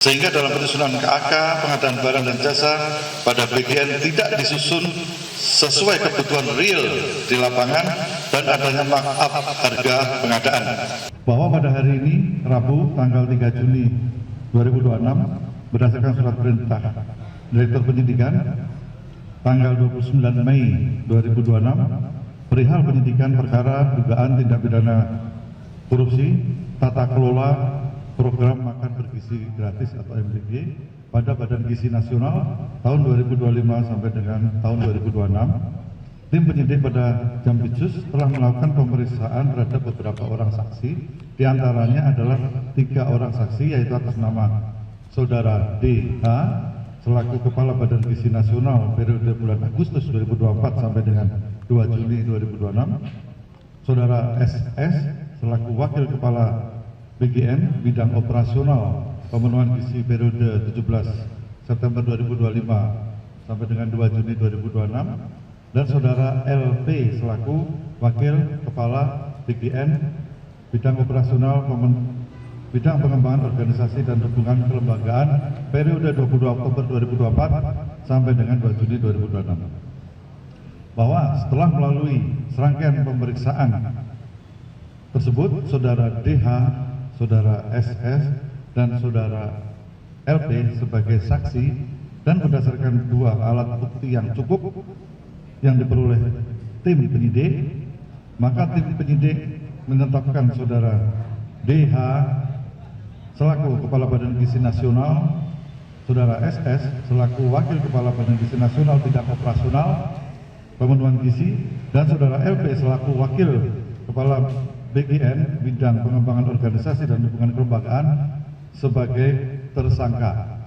Sehingga dalam penyusunan KAK, pengadaan barang dan jasa pada BGN tidak disusun sesuai kebutuhan real di lapangan dan adanya markup harga pengadaan. Bahwa pada hari ini, Rabu, tanggal 3 Juni 2026, berdasarkan surat perintah Direktur Penyidikan, tanggal 29 Mei 2026, perihal penyidikan perkara dugaan tindak pidana korupsi, tata kelola program makan bergizi gratis atau MBG pada Badan Gizi Nasional tahun 2025 sampai dengan tahun 2026. Tim penyidik pada Jampitsus telah melakukan pemeriksaan terhadap beberapa orang saksi, diantaranya adalah 3 orang saksi yaitu atas nama Saudara DH selaku Kepala Badan Gizi Nasional periode bulan Agustus 2024 sampai dengan 2 Juni 2026, Saudara SS selaku Wakil Kepala BGN bidang operasional pemenuhan gizi periode 17 September 2025 sampai dengan 2 Juni 2026, dan Saudara LP selaku Wakil Kepala BGN bidang operasional bidang pengembangan organisasi dan hubungan kelembagaan periode 22 Oktober 2024 sampai dengan 2 Juni 2026. Bahwa setelah melalui serangkaian pemeriksaan tersebut, Saudara DH, Saudara SS, dan Saudara LP sebagai saksi dan berdasarkan 2 alat bukti yang cukup yang diperoleh tim penyidik, maka tim penyidik menetapkan Saudara DH selaku Kepala Badan Gizi Nasional, Saudara SS selaku Wakil Kepala Badan Gizi Nasional bidang operasional pemenuhan gizi, dan Saudara LP selaku Wakil Kepala BGN bidang pengembangan organisasi dan hubungan kelembagaan sebagai tersangka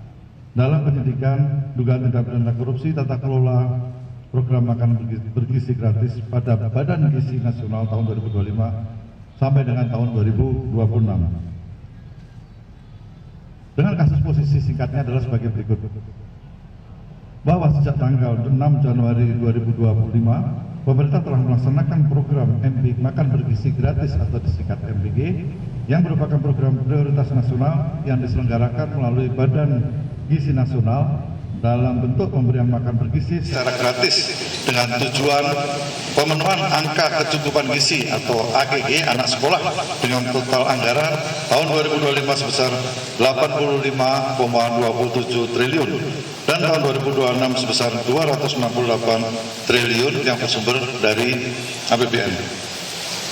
dalam penyidikan dugaan tindak pidana korupsi tata kelola program makan bergizi gratis pada Badan Gizi Nasional tahun 2025 sampai dengan tahun 2026. Dengan kasus posisi singkatnya adalah sebagai berikut. Bahwa sejak tanggal 6 Januari 2025 pemerintah telah melaksanakan program makan bergizi gratis atau disingkat MBG yang merupakan program prioritas nasional yang diselenggarakan melalui Badan Gizi Nasional dalam bentuk pemberian makan bergizi secara gratis dengan tujuan pemenuhan angka kecukupan gizi atau AGG anak sekolah dengan total anggaran tahun 2025 sebesar 85,27 triliun dan tahun 2026 sebesar 268 triliun yang bersumber dari APBN.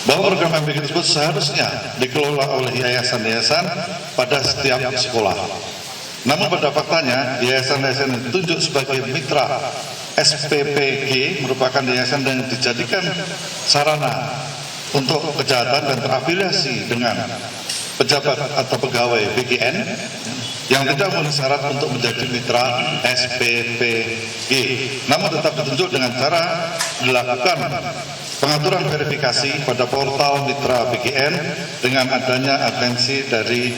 Bahwa program MBG tersebut seharusnya dikelola oleh yayasan-yayasan pada setiap sekolah. Namun pada faktanya, yayasan-yayasan yang ditunjuk sebagai mitra SPPG merupakan yayasan yang dijadikan sarana untuk kejahatan dan terafiliasi dengan pejabat atau pegawai BGN yang tidak memenuhi syarat untuk menjadi mitra SPPG, namun tetap ditunjuk dengan cara dilakukan pengaturan verifikasi pada portal mitra BGN dengan adanya atensi dari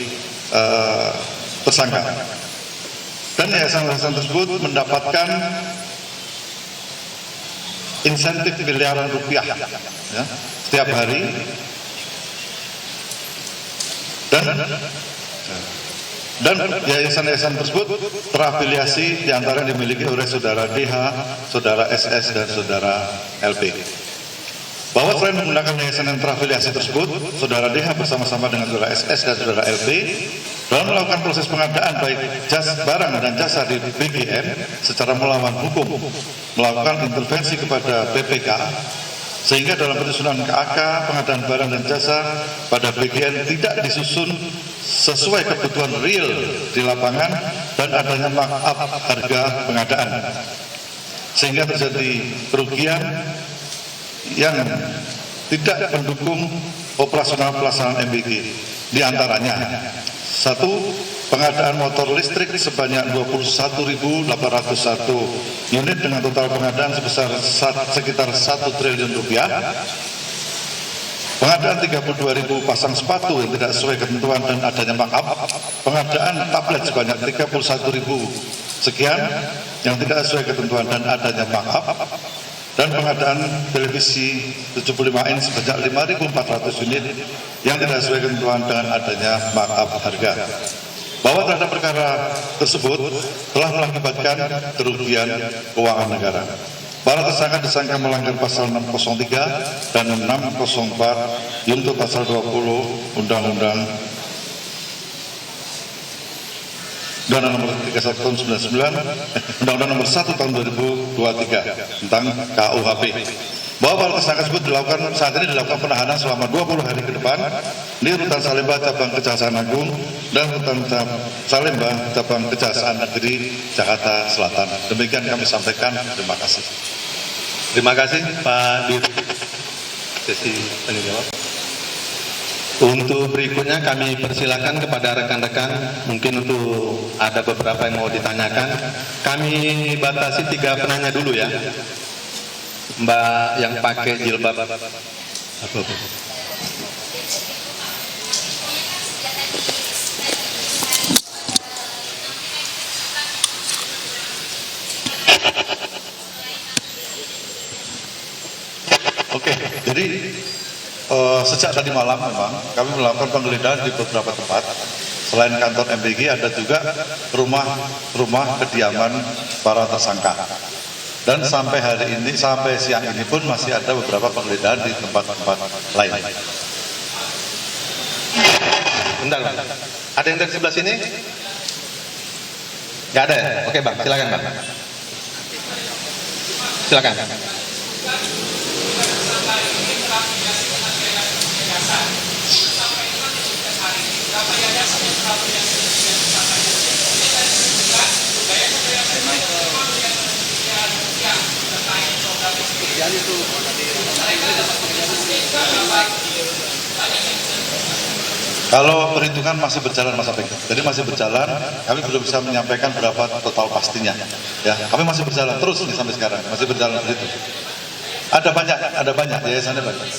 tersangka. Dan yayasan-yayasan tersebut mendapatkan insentif miliaran rupiah ya, setiap hari, dan yayasan-yayasan tersebut terafiliasi diantara yang dimiliki oleh Saudara DH, Saudara SS, dan Saudara LP. Bahwa selain menggunakan yayasan yang terafiliasi tersebut, Saudara DH bersama-sama dengan Saudara SS dan Saudara LP dalam melakukan proses pengadaan baik barang dan jasa di BGN secara melawan hukum, melakukan intervensi kepada BPK, sehingga dalam penyusunan KAK, pengadaan barang dan jasa pada BGN tidak disusun sesuai kebutuhan real di lapangan dan adanya markup harga pengadaan, sehingga terjadi kerugian yang tidak mendukung operasional pelaksanaan MBG. Di antaranya, 1. Pengadaan motor listrik sebanyak 21.801 unit dengan total pengadaan sebesar sekitar 1 triliun rupiah. Pengadaan 32.000 pasang sepatu yang tidak sesuai ketentuan dan adanya markup. Pengadaan tablet sebanyak 31.000 sekian yang tidak sesuai ketentuan dan adanya markup. Dan pengadaan televisi 75 inch sebanyak 5.400 unit yang tidak sesuai ketentuan dengan adanya markup harga. bahwa terhadap perkara tersebut telah mengakibatkan kerugian keuangan negara. Para tersangka disangka melanggar pasal 603 dan 604 junto pasal 20 Undang-Undang nomor 31 tahun 99, Undang-Undang nomor 1 tahun 2023 tentang KUHP. Bahwa para tersangka tersebut saat ini dilakukan penahanan selama 20 hari ke depan di Rutan Salemba Cabang Kejaksaan Agung dan Rutan Salemba Cabang Kejaksaan Negeri Jakarta Selatan. Demikian kami sampaikan. Terima kasih. Terima kasih Pak Dirut. Sesi tanya jawab. Untuk berikutnya kami persilakan kepada rekan-rekan, mungkin untuk ada beberapa yang mau ditanyakan. Kami batasi 3 penanya dulu ya. Mbak yang pakai jilbab. Oke, jadi sejak tadi malam memang kami melakukan penggeledahan di beberapa tempat. Selain kantor MBG ada juga rumah kediaman para tersangka. Dan sampai hari ini, sampai siang ini pun masih ada beberapa penggeledahan di tempat-tempat lain. Bentar, Bang. Ada yang dari sebelah sini? Nggak ada ya? Oke, Bang. Silakan, Bang. Silakan. Kalau perhitungan masih berjalan Mas Apeng, jadi masih berjalan, kami belum bisa menyampaikan berapa total pastinya. Ya, kami masih berjalan terus nih sampai sekarang, masih berjalan begitu. Ada banyak, yayasannya banyak.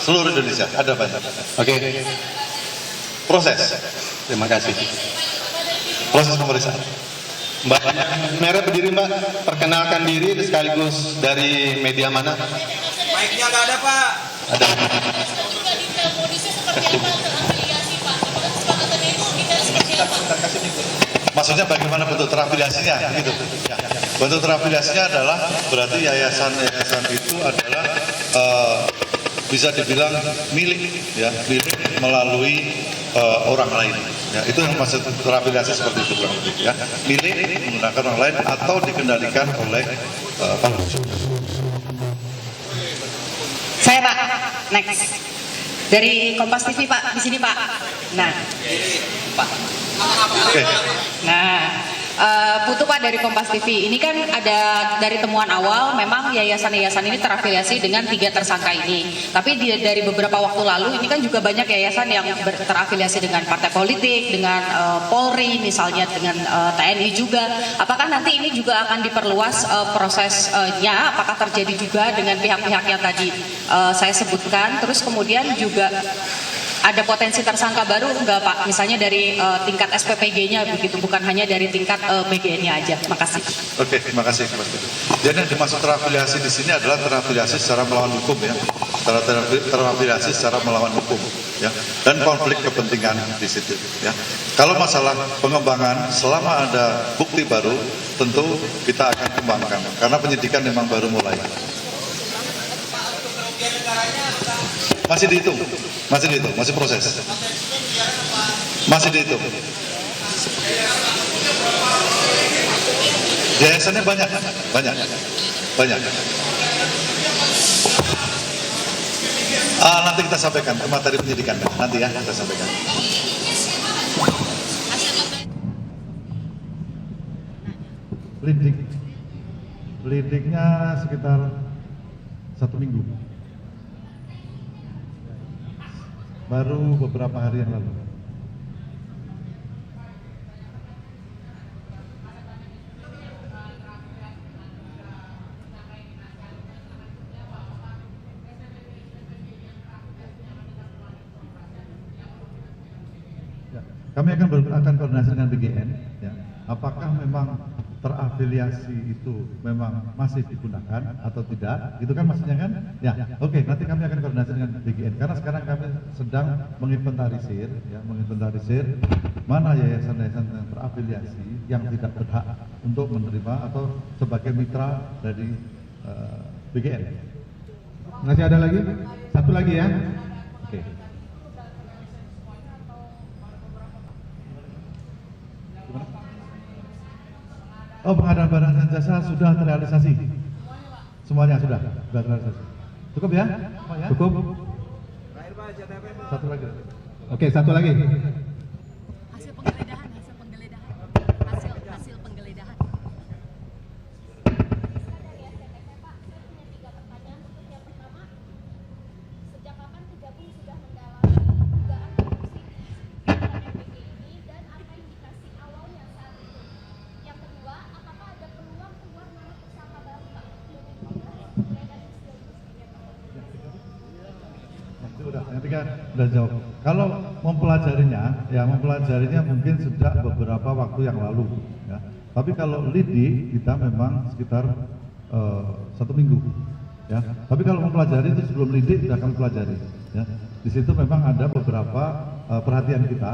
Seluruh Indonesia ada banyak. Oke. Proses. Terima kasih. Proses pemeriksaan. Mbak merah berdiri Mbak, perkenalkan diri sekaligus dari media mana? Mic-nya nggak ada Pak. Ada. Maksudnya bagaimana bentuk terafiliasinya, begitu. Ya. Bentuk terafiliasinya adalah berarti yayasan itu adalah bisa dibilang milik, ya, milik melalui orang lain. Ya, itu yang maksud terafiliasi seperti itu, ya. Milik menggunakan orang lain atau dikendalikan oleh Saya Pak, next dari Kompas TV Pak, di sini Pak. Nah, Pak. Oke. Nah, Putu Pak dari Kompas TV. Ini kan ada dari temuan awal, memang yayasan-yayasan ini terafiliasi dengan 3 tersangka ini. Tapi dari beberapa waktu lalu, ini kan juga banyak yayasan yang terafiliasi dengan partai politik, dengan Polri, misalnya dengan TNI juga. Apakah nanti ini juga akan diperluas prosesnya? Apakah terjadi juga dengan pihak-pihak yang tadi saya sebutkan? Terus kemudian juga ada potensi tersangka baru enggak Pak? Misalnya dari tingkat SPPG-nya begitu, bukan hanya dari tingkat BGN-nya aja. Makasih. Oke, terima kasih Mas. Jadi yang dimaksud terafiliasi di sini adalah terafiliasi secara melawan hukum, ya. Terafiliasi secara melawan hukum, ya. Dan konflik kepentingan di situ, ya. Kalau masalah pengembangan, selama ada bukti baru, tentu kita akan kembangkan. Karena penyidikan memang baru mulai. Masih dihitung, masih proses. Masih dihitung. Yayasannya banyak. Nanti kita sampaikan ke materi penyidikan, nanti ya kita sampaikan. Lidiknya sekitar 1 minggu. Baru beberapa hari yang lalu. Ya, kami akan koordinasi dengan BGN. Ya. Apakah memang terafiliasi itu memang masih digunakan atau tidak, itu kan maksudnya kan? Ya, oke, nanti kami akan koordinasi dengan BGN karena sekarang kami sedang menginventarisir, ya, mana yayasan-yayasan yang terafiliasi yang tidak berhak untuk menerima atau sebagai mitra dari BGN. Masih ada lagi? Satu lagi ya. Oke. Oh, pengadaan barang dan jasa sudah terrealisasi. Semuanya sudah terrealisasi. Cukup ya? Cukup? Terakhir Pak, CTP Pak. Satu lagi. Oke, satu lagi. Hasil penggeledahan. Hasil penggeledahan. Sejak kapan Kejabung sudah mendalami dugaan korupsi di MPG ini dan apa indikasi awalnya saat itu? Yang kedua, apakah ada peluang keluar nama tersangka baru Pak? Yang tiga sudah jawab. Kalau mempelajarinya mungkin sejak beberapa waktu yang lalu. Ya. Tapi kalau lidik kita memang sekitar 1 minggu. Ya. Tapi kalau mempelajari itu sebelum lidik sudah kami pelajari. Ya. Di situ memang ada beberapa perhatian kita.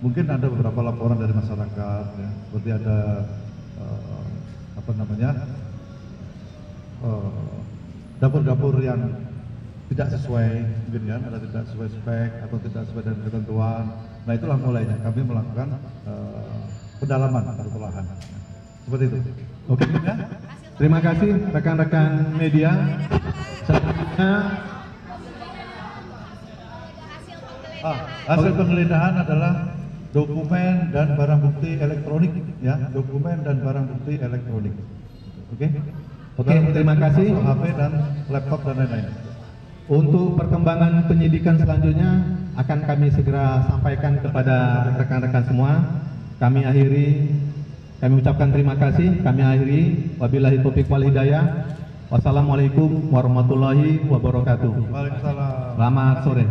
Mungkin ada beberapa laporan dari masyarakat. Ya. Seperti ada dapur-dapur yang tidak sesuai, mungkin kan ada tidak sesuai spek atau tidak sesuai dengan ketentuan. Nah itulah mulainya kami melakukan pendalaman atau pelahan. Seperti itu. Oke ya. Terima kasih rekan-rekan media. Selanjutnya hasil penggeledahan adalah dokumen dan barang bukti elektronik, ya, dokumen dan barang bukti elektronik. Oke. Oke, terima kasih. HP dan laptop dan lain-lain. Untuk perkembangan penyidikan selanjutnya akan kami segera sampaikan kepada rekan-rekan semua. Kami ucapkan terima kasih. Kami akhiri. Wabillahi taufiq wal hidayah. Wassalamualaikum warahmatullahi wabarakatuh. Waalaikumsalam. Selamat sore.